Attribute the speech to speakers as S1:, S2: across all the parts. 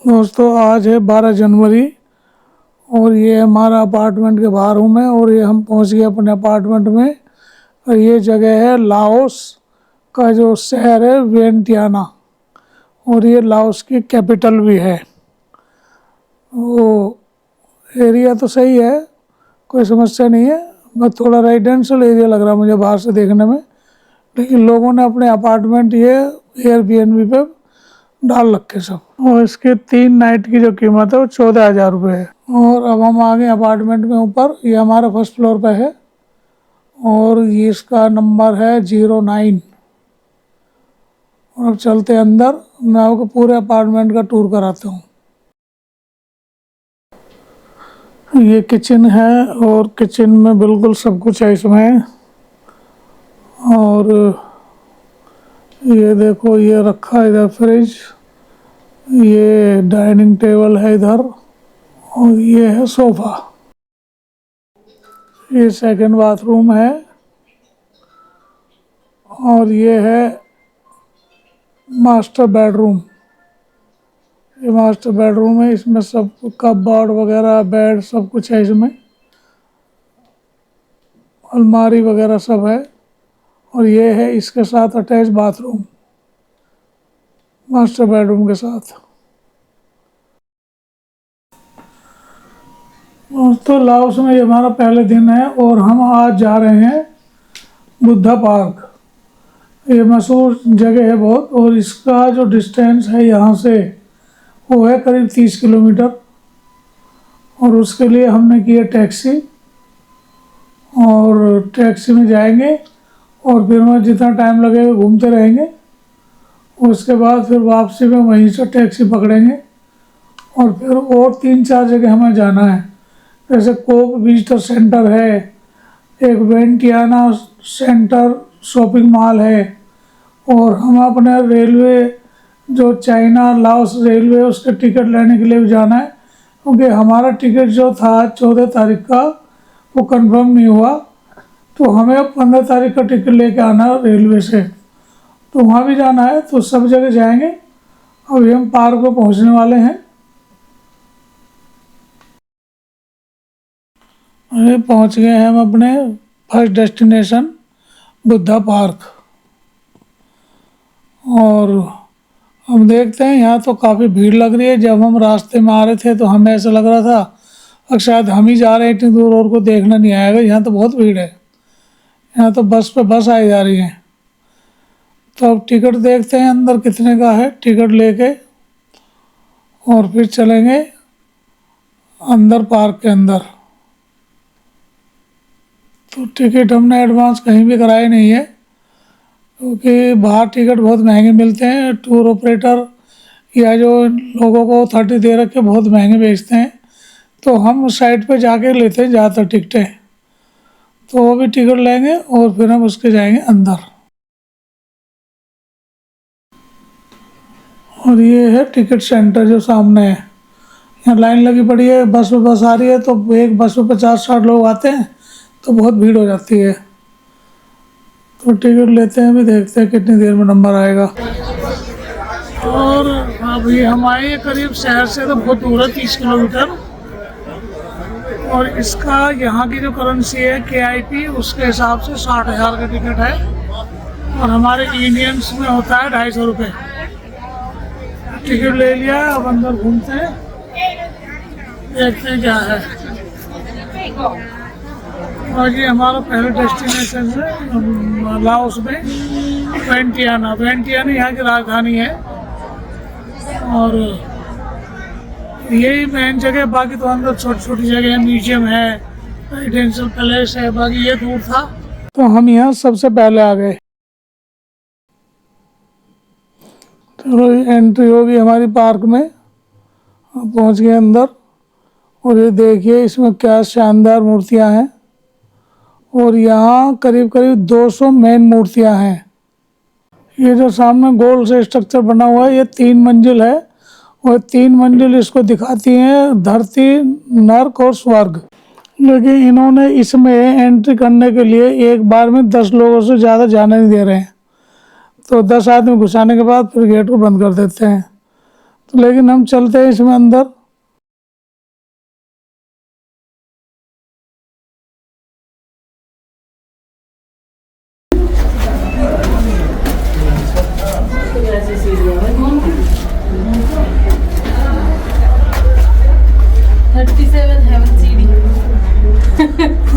S1: दोस्तों आज है 12 जनवरी और ये हमारा अपार्टमेंट के बाहर हूँ मैं और ये हम पहुँच गए अपने अपार्टमेंट में। और ये जगह है लाओस का जो शहर है वियंटियाना और ये लाओस की कैपिटल भी है। वो एरिया तो सही है, कोई समस्या नहीं है, बस थोड़ा रेजिडेंशियल एरिया लग रहा है मुझे बाहर से देखने में। लेकिन लोगों ने अपने अपार्टमेंट ये एयरबीएनबी पे डाल रखे सब और इसके 3 नाइट की जो कीमत है वो 14,000 रुपये है। और अब हम आ गए अपार्टमेंट में ऊपर, ये हमारा फर्स्ट फ्लोर पे है और ये इसका नंबर है 09। और अब चलते अंदर, मैं आपको पूरे अपार्टमेंट का टूर कराता हूँ। ये किचन है और किचन में बिल्कुल सब कुछ है इसमें। और ये देखो, ये रखा है इधर फ्रिज, ये डाइनिंग टेबल है इधर और ये है सोफ़ा। ये सेकंड बाथरूम है और ये है मास्टर बेडरूम। ये मास्टर बेडरूम है, इसमें सब कपबोर्ड वगैरह, बेड, सब कुछ है इसमें, अलमारी वगैरह सब है। और ये है इसके साथ अटैच बाथरूम मास्टर बेडरूम के साथ। तो लाओस में ये हमारा पहले दिन है और हम आज जा रहे हैं बुद्धा पार्क। ये मशहूर जगह है बहुत और इसका जो डिस्टेंस है यहाँ से वो है करीब 30 किलोमीटर। और उसके लिए हमने किया टैक्सी और टैक्सी में जाएंगे और फिर वहाँ जितना टाइम लगेगा घूमते रहेंगे। उसके बाद फिर वापसी में वहीं से टैक्सी पकड़ेंगे और फिर और 3-4 जगह हमें जाना है। जैसे कोक विजिटर सेंटर है, एक वियंटियाना सेंटर शॉपिंग मॉल है और हम अपने रेलवे जो चाइना लाओस रेलवे उसके टिकट लेने के लिए भी जाना है, क्योंकि हमारा टिकट जो था 14 तारीख का वो कंफर्म नहीं हुआ, तो हमें 15 तारीख का टिकट लेके आना है रेलवे से, तो वहाँ भी जाना है। तो सब जगह जाएंगे। अभी हम पार्क में पहुँचने वाले हैं। अरे पहुँच गए हैं हम अपने फर्स्ट डेस्टिनेशन बुद्धा पार्क। और हम देखते हैं यहाँ तो काफ़ी भीड़ लग रही है। जब हम रास्ते में आ रहे थे तो हमें ऐसा लग रहा था और शायद हम ही जा रहे हैं इतनी दूर और को देखना नहीं आएगा, यहाँ तो बहुत भीड़ है। यहाँ तो बस पे बस आई जा रही है। तो अब टिकट देखते हैं अंदर कितने का है, टिकट लेके और फिर चलेंगे अंदर पार्क के अंदर। तो टिकट हमने एडवांस कहीं भी कराई नहीं है, क्योंकि बाहर टिकट बहुत महंगे मिलते हैं। टूर ऑपरेटर या जो लोगों को 30 दे रखे बहुत महंगे बेचते हैं, तो हम उस साइट पे जाके लेते हैं ज़्यादातर टिकटें। तो वो भी टिकट लेंगे और फिर हम उसके जाएंगे अंदर। और ये है टिकट सेंटर जो सामने है। यहाँ लाइन लगी पड़ी है, बस में बस आ रही है तो एक बस में 50-60 लोग आते हैं तो बहुत भीड़ हो जाती है। तो टिकट लेते हैं, अभी देखते हैं कितनी देर में नंबर आएगा। और अभी हम आए करीब शहर से तो बहुत दूर है, 30 किलोमीटर। और इसका यहाँ की जो करेंसी है KIP, उसके हिसाब से 60,000 का टिकट है और हमारे इंडियंस में होता है 250 रुपये। टिकट ले लिया, अब अंदर घूमते हैं, देखते हैं क्या है। और ये हमारा पहला डेस्टिनेशन है लाओस में वियंटियाना। वियंटियाना यहाँ की राजधानी है और यही मेन जगह। बाकी तो अंदर छोटी छोटी जगह है, म्यूजियम है, रेजिडेंशियल पैलेस है, बाकी ये दूर था। तो हम यहाँ सबसे पहले आ गए। चलो एंट्री होगी हमारी पार्क में, पहुँच गए अंदर। और ये देखिए इसमें क्या शानदार मूर्तियाँ हैं और यहाँ करीब करीब 200 मेन मूर्तियाँ हैं। ये जो सामने गोल से स्ट्रक्चर बना हुआ है ये 3 मंजिल है और 3 मंजिल इसको दिखाती हैं धरती, नर्क और स्वर्ग। लेकिन इन्होंने इसमें एंट्री करने के लिए एक बार में 10 लोगों से ज़्यादा जाने नहीं दे रहे हैं, तो 10 आदमी घुसाने के बाद फिर गेट को बंद कर देते हैं। लेकिन हम चलते हैं इसमें अंदर।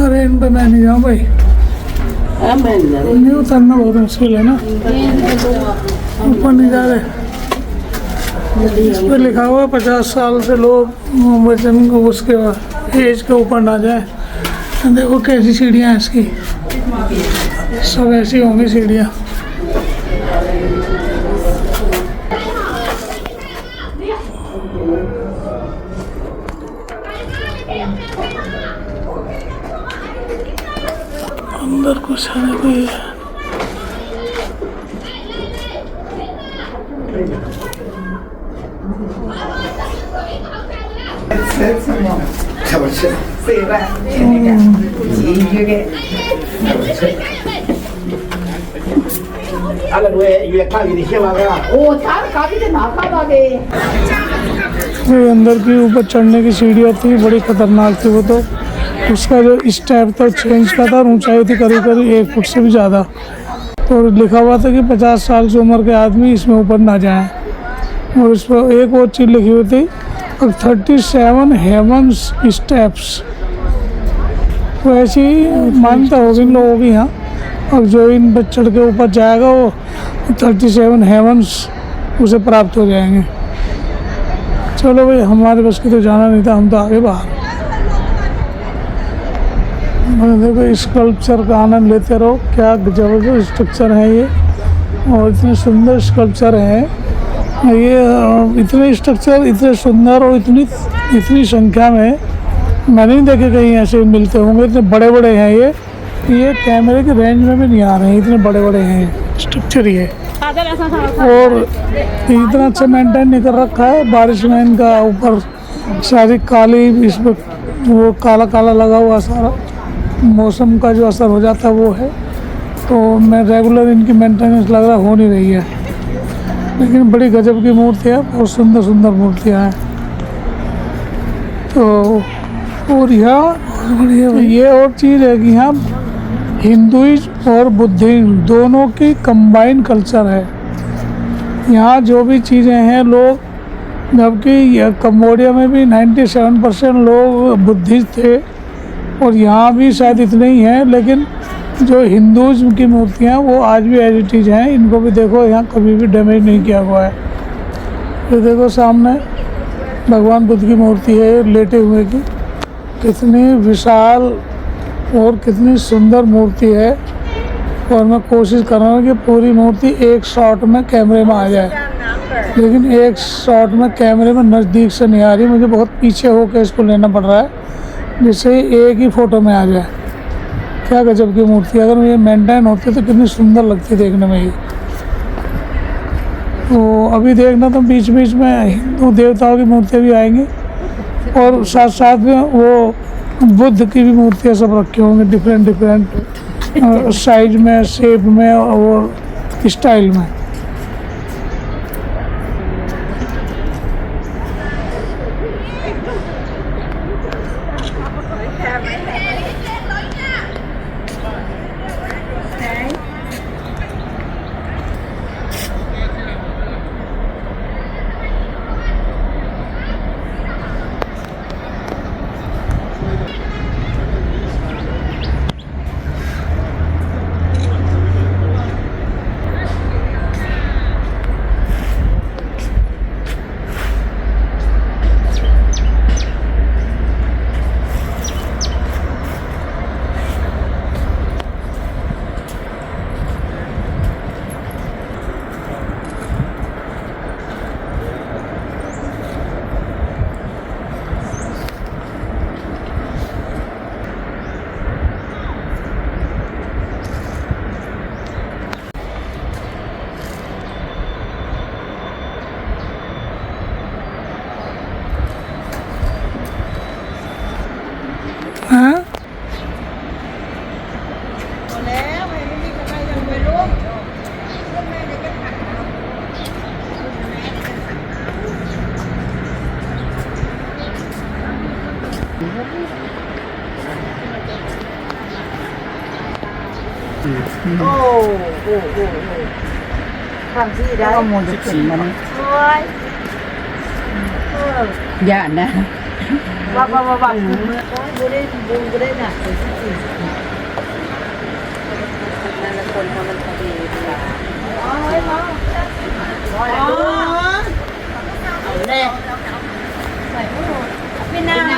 S1: अरे इन पे मैं नहीं जाऊँ भाई, नहीं उतरना बहुत मुश्किल है ना, ऊपर नहीं जा रहे। इस पर लिखा हुआ 50 साल से लोग वजन को उसके एज के ऊपर ना जाए। देखो कैसी सीढ़ियाँ हैं इसकी, सब ऐसी होंगी सीढ़ियाँ। अंदर कुछ है कोई अंदर की ऊपर चढ़ने की सीढ़ियाँ थी, बड़ी खतरनाक थी वो तो। उसका जो स्टेप था चेंज का था, ऊंचाई थी करीब करीब 1 फुट से भी ज़्यादा। तो लिखा हुआ था कि 50 साल की उम्र के आदमी इसमें ऊपर ना जाएं। और इस पर एक और चीज़ लिखी हुई थी 37 हेवंस स्टेप्स। तो ऐसी मान्यता होगी इन लोगों की यहाँ। अब जो इन पर चढ़ के ऊपर जाएगा वो 37 हेवंस उसे प्राप्त हो जाएंगे। चलो भाई, हमारे बस की तो जाना नहीं था, हम तो आगे बाहर। देखो स्कल्पचर का आनंद लेते रहो, क्या जबरदस्त स्ट्रक्चर है ये, और इतने सुंदर स्कल्पचर हैं ये। इतने स्ट्रक्चर इतने सुंदर और इतनी संख्या में मैंने नहीं देखे कहीं ऐसे मिलते होंगे। इतने बड़े बड़े हैं ये कैमरे के रेंज में भी नहीं आ रहे हैं, इतने बड़े बड़े हैं स्ट्रक्चर ये। और इतना अच्छा मेंटेन नहीं कर रखा है। बारिश में इनका ऊपर सारी काली, इस पर वो काला काला लगा हुआ सारा, मौसम का जो असर हो जाता है वो है। तो मैं रेगुलर इनकी मेंटेनेंस लग रहा हो नहीं रही है। लेकिन बड़ी गजब की मूर्तियाँ, बहुत सुंदर सुंदर मूर्तियाँ हैं। तो और यहाँ ये और चीज़ है कि यहाँ हिंदुइज्म और बुद्धिज्म दोनों की कंबाइन कल्चर है। यहाँ जो भी चीज़ें हैं लोग, जबकि कंबोडिया में भी 97% लोग बुद्धिस्ट थे और यहाँ भी शायद इतने ही हैं, लेकिन जो हिंदुइज्म की मूर्तियाँ वो आज भी एज इट इज़ हैं। इनको भी देखो, यहाँ कभी भी डैमेज नहीं किया हुआ है। ये देखो सामने भगवान बुद्ध की मूर्ति है लेटे हुए की, कितनी विशाल और कितनी सुंदर मूर्ति है। और मैं कोशिश कर रहा हूँ कि पूरी मूर्ति एक शॉट में कैमरे में आ जाए, लेकिन एक शॉट में कैमरे में नज़दीक से नहीं आ रही। मुझे बहुत पीछे होकर इसको लेना पड़ रहा है जिससे एक ही फ़ोटो में आ जाए। क्या गजब की मूर्ति, अगर ये मेंटेन होती तो कितनी सुंदर लगती देखने में ये। तो अभी देखना तो बीच बीच में हिंदू देवताओं की मूर्तियाँ भी आएंगी, और साथ साथ में वो बुद्ध की भी मूर्तियाँ सब रखी होंगी डिफरेंट साइज में, शेप में और स्टाइल में।
S2: ความที่ได้ข้อมูลจะถึงมันอย่านะว่าบุได้หนักเลยสินั่นละคนทำมันพอดีเอาเลยใส่ผู้เป็นน้ำ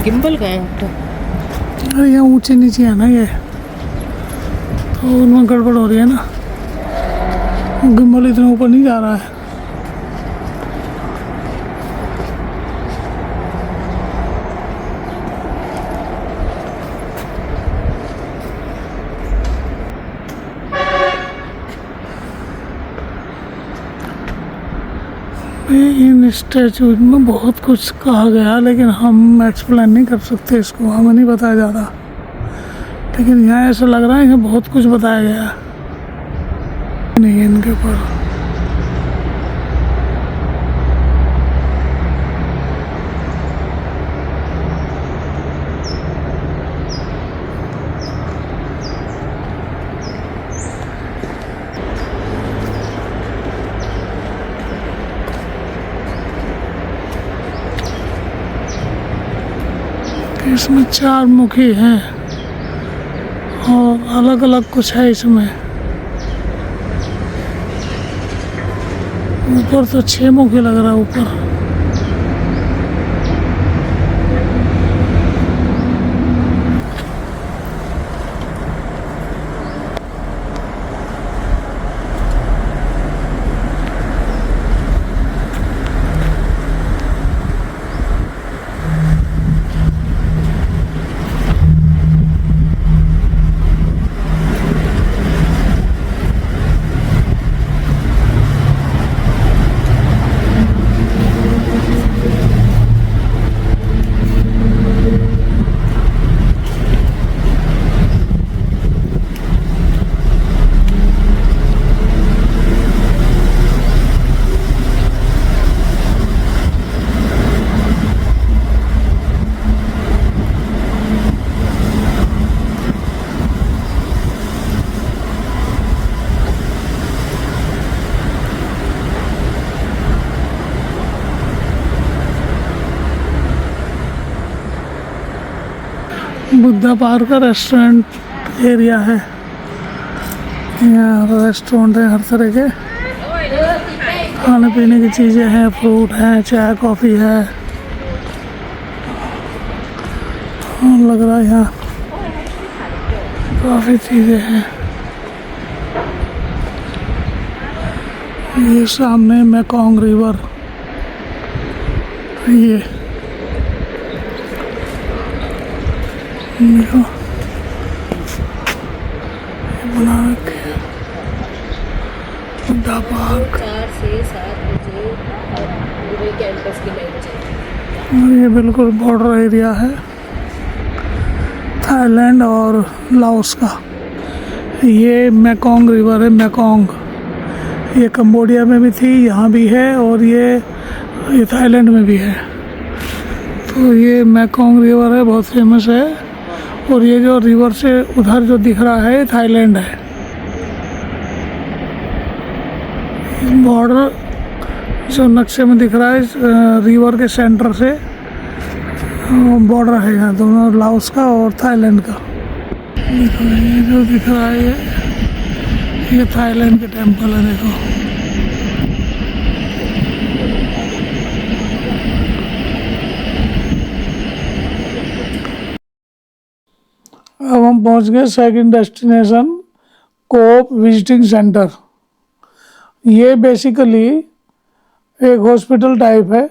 S2: गिम्बल का है
S1: अरे यहाँ ऊंचे नीचे है ना ये, तो उनमें गड़बड़ हो रही है ना, गिम्बल इतना ऊपर नहीं जा रहा है। इन स्टैचूज में बहुत कुछ कहा गया, लेकिन हम एक्सप्लेन नहीं कर सकते इसको, हमें नहीं बताया जाता। लेकिन यहाँ ऐसा लग रहा है कि बहुत कुछ बताया गया नहीं इनके ऊपर। इसमें 4 मुखी हैं और अलग अलग कुछ है इसमें। ऊपर तो 6 मुखी लग रहा है ऊपर। बुद्धा पार्क का रेस्टोरेंट एरिया है। यहाँ रेस्टोरेंट है, हर तरह के खाने पीने की चीज़ें हैं, फ्रूट है, चाय कॉफ़ी है। लग रहा है यहाँ काफ़ी चीज़ें हैं। ये सामने मेकॉन्ग रिवर, ये देखो ये बना रखे हैं बुद्धा पार्क।
S2: 4 से 7 बजे पूरे कैंपस की लाइट चलती है।
S1: और ये बिल्कुल बॉर्डर एरिया है थाईलैंड और लाओस का। ये मेकॉन्ग रिवर है, मेकॉन्ग। ये कंबोडिया में भी थी, यहाँ भी है, और ये थाईलैंड में भी है। तो ये मेकॉन्ग रिवर है, बहुत फेमस है। और ये जो रिवर से उधर जो दिख रहा है थाईलैंड है। बॉर्डर जो नक्शे में दिख रहा है रिवर के सेंटर से बॉर्डर है यहाँ दोनों, लाओस का और थाईलैंड का। देखो ये जो दिख रहा है ये थाईलैंड के टेम्पल है। देखो अब हम पहुंच गए सेकंड डेस्टिनेशन, कोप विजिटिंग सेंटर। ये बेसिकली एक हॉस्पिटल टाइप है,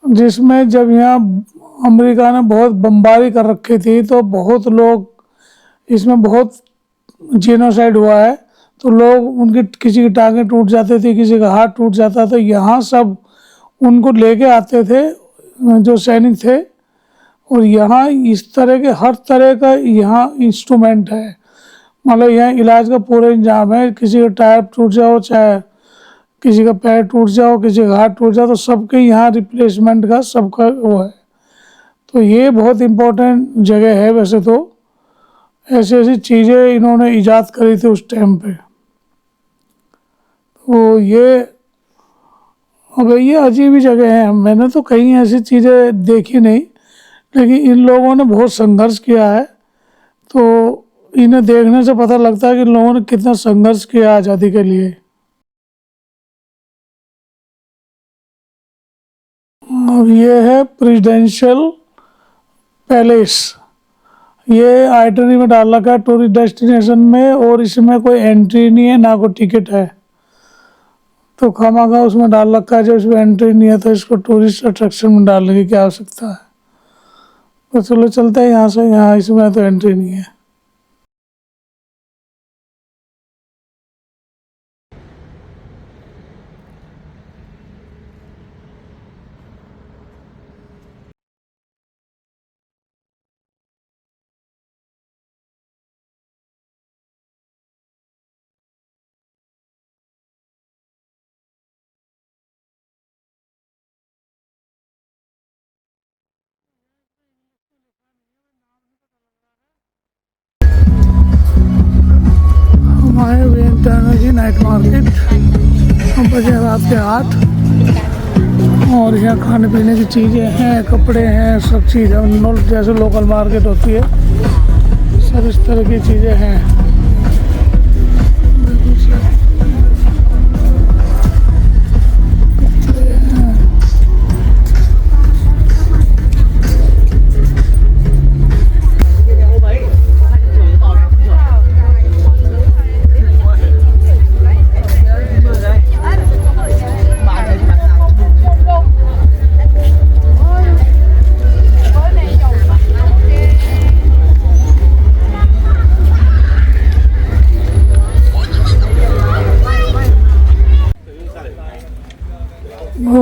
S1: जिसमें जब यहाँ अमेरिका ने बहुत बमबारी कर रखी थी तो बहुत लोग, इसमें बहुत जेनोसाइड हुआ है, तो लोग उनकी किसी की टांगें टूट जाती थी, किसी का हाथ टूट जाता, तो यहाँ सब उनको लेके आते थे जो सैनिक थे। और यहाँ इस तरह के हर तरह का यहाँ इंस्ट्रूमेंट है, मतलब यहाँ इलाज का पूरा इंतजाम है। किसी का टायर टूट जाओ, चाहे किसी का पैर टूट जाओ, किसी का हाथ टूट जाओ, तो सबके यहाँ रिप्लेसमेंट का सबका वो है। तो ये बहुत इम्पोर्टेंट जगह है। वैसे तो ऐसी ऐसी चीज़ें इन्होंने ईजाद करी थी उस टाइम पे। तो ये अब ये अजीब ही जगह है, मैंने तो कहीं ऐसी चीज़ें देखी नहीं, लेकिन इन लोगों ने बहुत संघर्ष किया है। तो इन्हें देखने से पता लगता है कि इन लोगों ने कितना संघर्ष किया आज़ादी के लिए। अब ये है प्रेसिडेंशियल पैलेस। ये आइटनरी में डाल रखा है टूरिस्ट डेस्टिनेशन में, और इसमें कोई एंट्री नहीं है, ना कोई टिकट है। तो खामखा उसमें डाल रखा है, जब इसमें एंट्री नहीं है तो इसको टूरिस्ट अट्रैक्शन में डालने की क्या आवश्यकता है। तो चलो चलते हैं यहाँ से, यहाँ इसमें तो एंट्री नहीं है। हमारे जी नाइट मार्केट, बजे रात के 8, और यहाँ खाने पीने की चीज़ें हैं, कपड़े हैं, सब चीज़ें जैसे लोकल मार्केट होती है, सब इस तरह की चीज़ें हैं।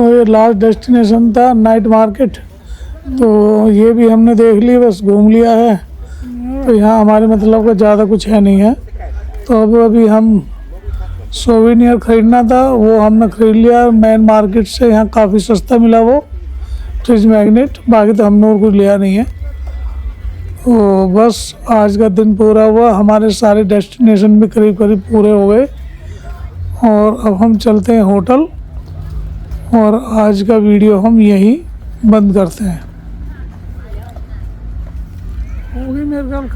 S1: ये लास्ट डेस्टिनेशन था नाइट मार्केट, तो ये भी हमने देख लिया, बस घूम लिया है। तो यहाँ हमारे मतलब का ज़्यादा कुछ है नहीं है। तो अब अभी हम सोवेनियर ख़रीदना था, वो हमने ख़रीद लिया मेन मार्केट से। यहाँ काफ़ी सस्ता मिला वो फ्रिज मैग्नेट, बाकी तो हमने और कुछ लिया नहीं है। तो बस आज का दिन पूरा हुआ, हमारे सारे डेस्टिनेशन भी करीब करीब पूरे हो गए। और अब हम चलते हैं होटल, और आज का वीडियो हम यहीं बंद करते हैं। होगी मेरे ख्याल।